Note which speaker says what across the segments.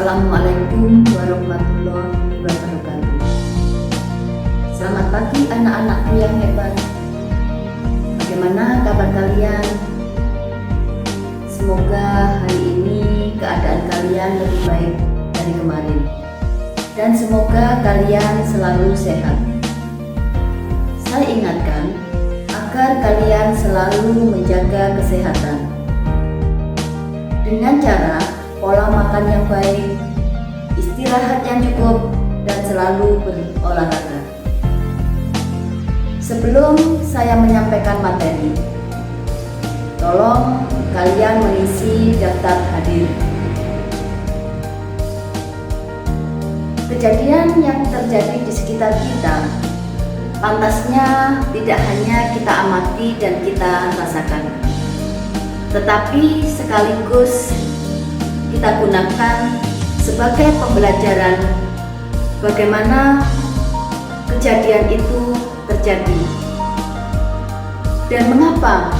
Speaker 1: Assalamualaikum warahmatullahi wabarakatuh. Selamat pagi anak-anakku yang hebat. Bagaimana kabar kalian? Semoga hari ini keadaan kalian lebih baik dari kemarin. Dan semoga kalian selalu sehat. Saya ingatkan agar kalian selalu menjaga kesehatan dengan cara pola makan yang baik, istirahat yang cukup, dan selalu berolahraga. Sebelum saya menyampaikan materi, tolong kalian mengisi daftar hadir. Kejadian yang terjadi di sekitar kita pantasnya tidak hanya kita amati dan kita rasakan, tetapi sekaligus kita gunakan sebagai pembelajaran bagaimana kejadian itu terjadi dan mengapa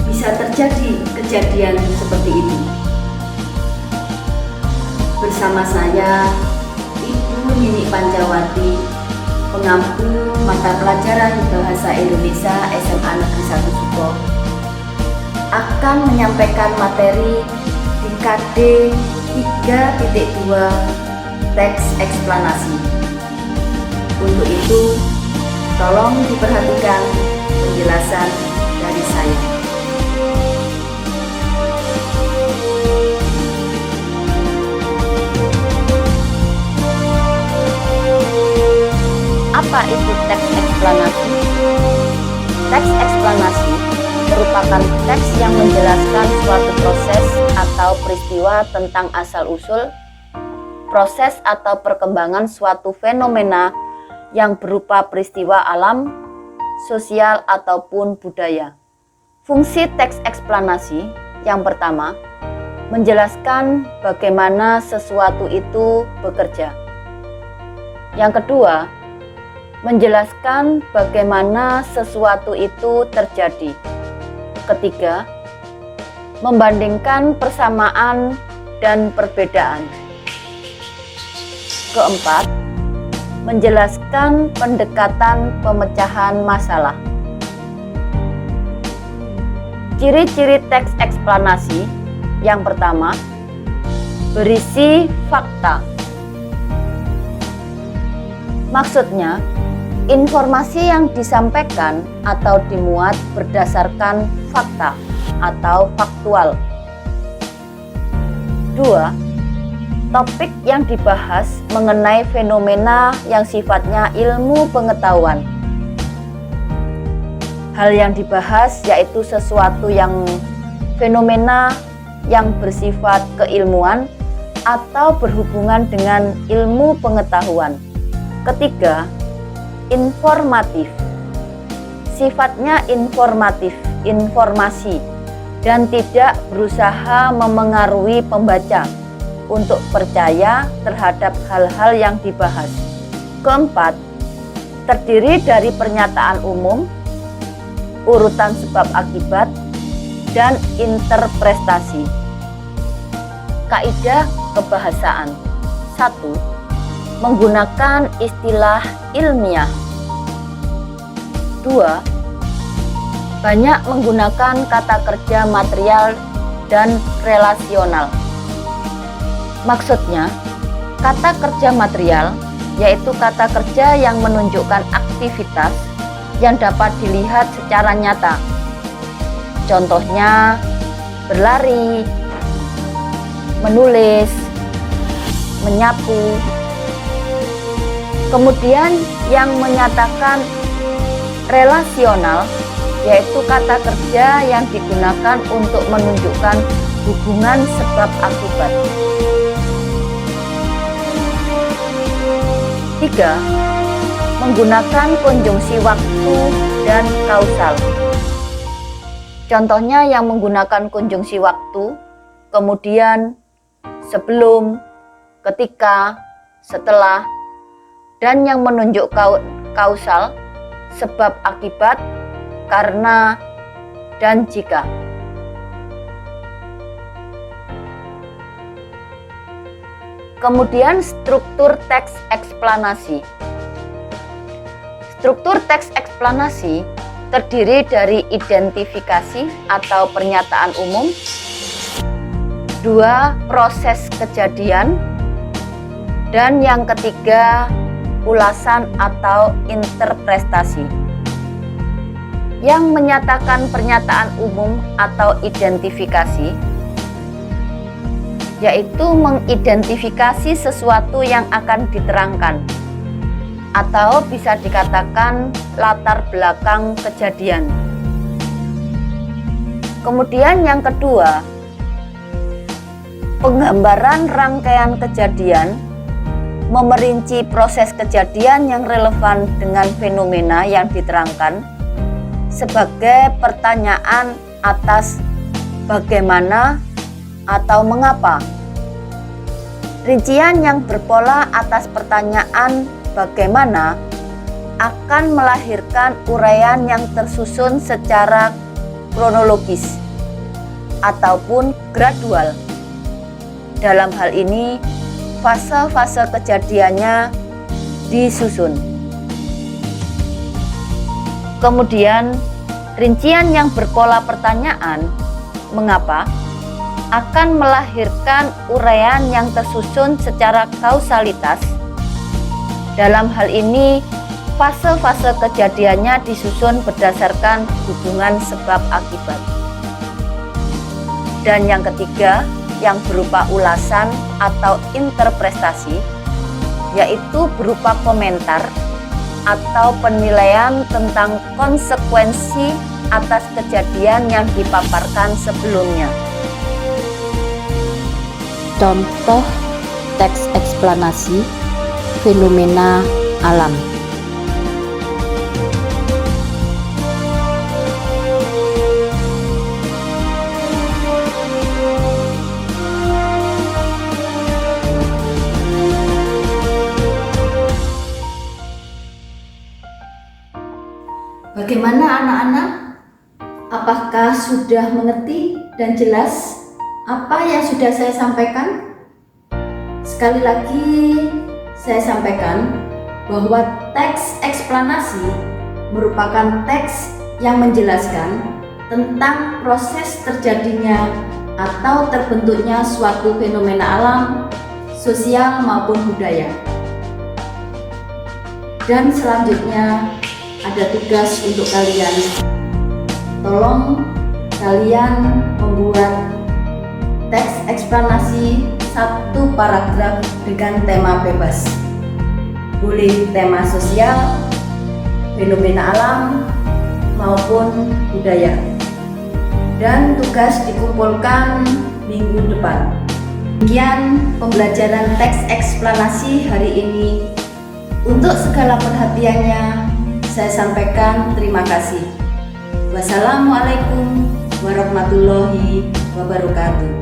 Speaker 1: bisa terjadi kejadian seperti itu. Bersama saya, Ibu Nini Pancawati, pengampu mata pelajaran Bahasa Indonesia SMA Negeri 1 Suko, akan menyampaikan materi di KD 3.2 teks eksplanasi. Untuk itu, tolong diperhatikan penjelasan dari saya. Apa itu teks eksplanasi? Teks eksplanasi merupakan teks yang menjelaskan suatu proses atau peristiwa tentang asal-usul, proses atau perkembangan suatu fenomena yang berupa peristiwa alam, sosial, ataupun budaya. Fungsi teks eksplanasi yang pertama, menjelaskan bagaimana sesuatu itu bekerja. Yang kedua, menjelaskan bagaimana sesuatu itu terjadi. Ketiga, membandingkan persamaan dan perbedaan. Keempat, menjelaskan pendekatan pemecahan masalah. Ciri-ciri teks eksplanasi yang pertama, berisi fakta. Maksudnya, informasi yang disampaikan atau dimuat berdasarkan fakta atau faktual. 2. Topik yang dibahas mengenai fenomena yang sifatnya ilmu pengetahuan. Hal yang dibahas yaitu sesuatu yang fenomena yang bersifat keilmuan atau berhubungan dengan ilmu pengetahuan. Ketiga, informatif. Sifatnya informatif, informasi, dan tidak berusaha memengaruhi pembaca untuk percaya terhadap hal-hal yang dibahas. Keempat, terdiri dari pernyataan umum, urutan sebab akibat, dan interpretasi. Kaidah kebahasaan. 1. Menggunakan istilah ilmiah. 2. Banyak menggunakan kata kerja material dan relasional. Maksudnya, kata kerja material yaitu kata kerja yang menunjukkan aktivitas yang dapat dilihat secara nyata. Contohnya, berlari, menulis, menyapu. Kemudian yang menyatakan relasional yaitu kata kerja yang digunakan untuk menunjukkan hubungan sebab akibat. 3. Menggunakan konjungsi waktu dan kausal. Contohnya yang menggunakan konjungsi waktu, kemudian, sebelum, ketika, setelah, dan yang menunjuk kausal, sebab akibat, karena, dan jika.
Speaker 2: Kemudian struktur teks eksplanasi. Struktur teks eksplanasi terdiri dari identifikasi atau pernyataan umum, 2 proses kejadian, dan yang ketiga ulasan atau interpretasi. Yang menyatakan pernyataan umum atau identifikasi yaitu mengidentifikasi sesuatu yang akan diterangkan, atau bisa dikatakan latar belakang kejadian. Kemudian yang kedua, penggambaran rangkaian kejadian memerinci proses kejadian yang relevan dengan fenomena yang diterangkan sebagai pertanyaan atas bagaimana atau mengapa. Rincian yang berpola atas pertanyaan bagaimana akan melahirkan uraian yang tersusun secara kronologis ataupun gradual. Dalam hal ini, fase-fase kejadiannya disusun. Kemudian, rincian yang berpola pertanyaan mengapa akan melahirkan uraian yang tersusun secara kausalitas. Dalam hal ini, fase-fase kejadiannya disusun berdasarkan hubungan sebab akibat. Dan yang ketiga, yang berupa ulasan atau interpretasi, yaitu berupa komentar atau penilaian tentang konsekuensi atas kejadian yang dipaparkan sebelumnya.
Speaker 1: Contoh teks eksplanasi fenomena alam. Bagaimana anak-anak? Apakah sudah mengerti dan jelas apa yang sudah saya sampaikan? Sekali lagi saya sampaikan bahwa teks eksplanasi merupakan teks yang menjelaskan tentang proses terjadinya atau terbentuknya suatu fenomena alam, sosial maupun budaya. Dan selanjutnya ada tugas untuk kalian. Tolong kalian membuat teks eksplanasi 1 paragraf dengan tema bebas. Boleh tema sosial, fenomena alam, maupun budaya. Dan tugas dikumpulkan minggu depan. Demikian pembelajaran teks eksplanasi hari ini. Untuk segala perhatiannya, saya sampaikan terima kasih. Wassalamualaikum warahmatullahi wabarakatuh.